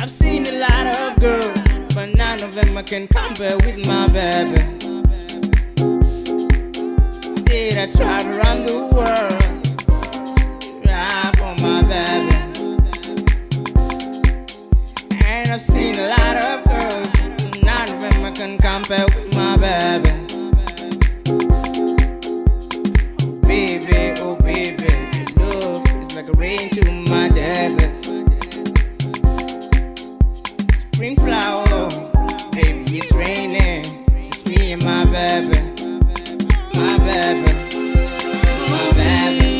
I've seen a lot of girls, but none of them I can compare with my baby. Said I tried to run the world, right for my baby. And I've seen a lot of girls, but none of them I can compare with my baby. Oh baby, love is like a rain to my desert. Spring flower, baby, it's raining. It's me and my baby, my baby, my baby.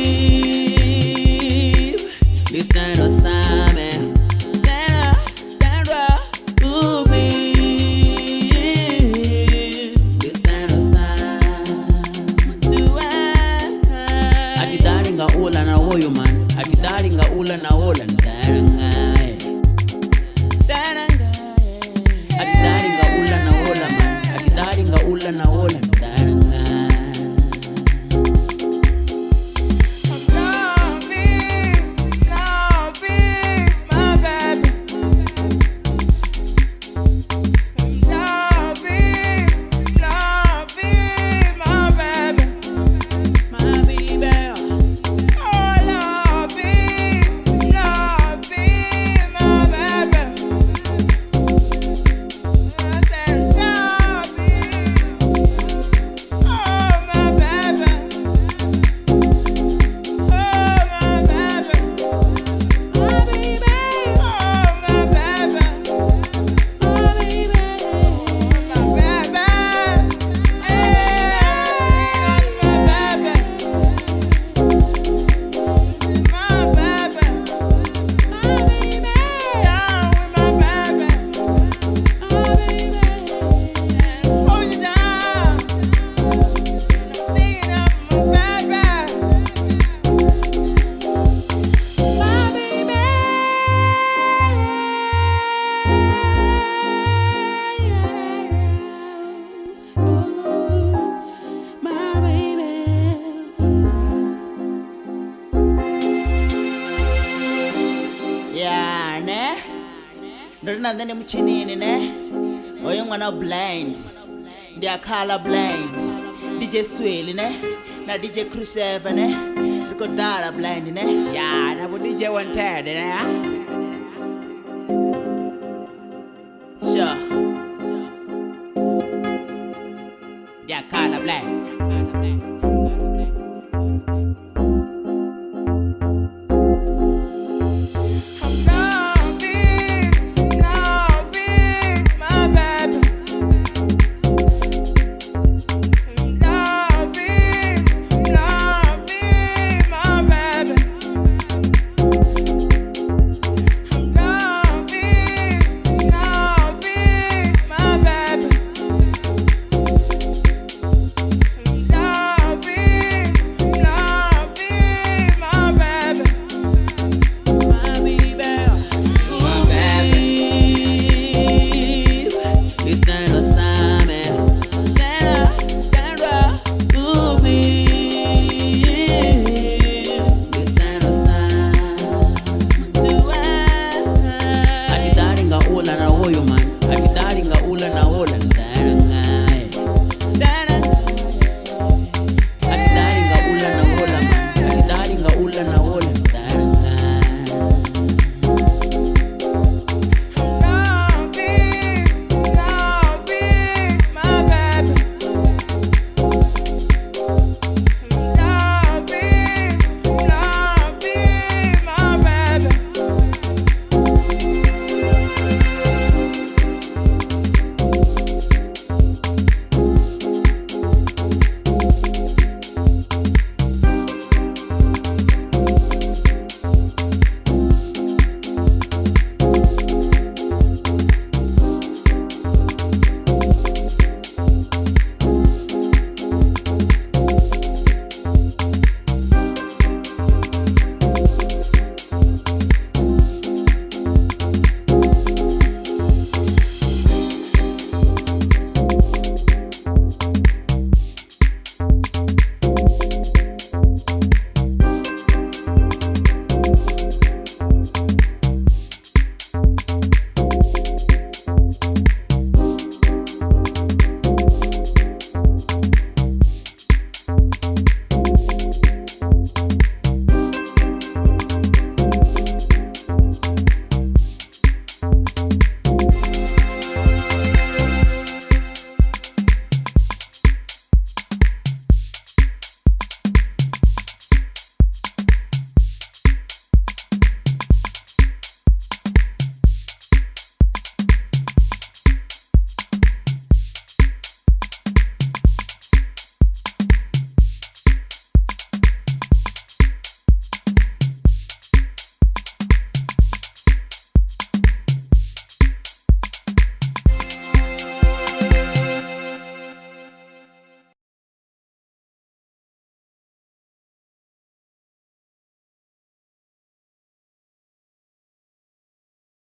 This kind of summer, Sandra, ooh, me. This kind of summer, Atidaringa ula na hoyo man, atidaringa ula na hola ndarangai. Atidaringa ula na hola man, atidaringa ula na hola ndarangai. Yeah, ne? Ndorina ndene mchinini ne? Oyo mwana blinds. They are color blinds. DJ Swilly ne? Na DJ Crusader ne? Liko Dara blind ne? Yeah, na DJ 130 ne? Sure. They are color blind. Ula na hoyo man.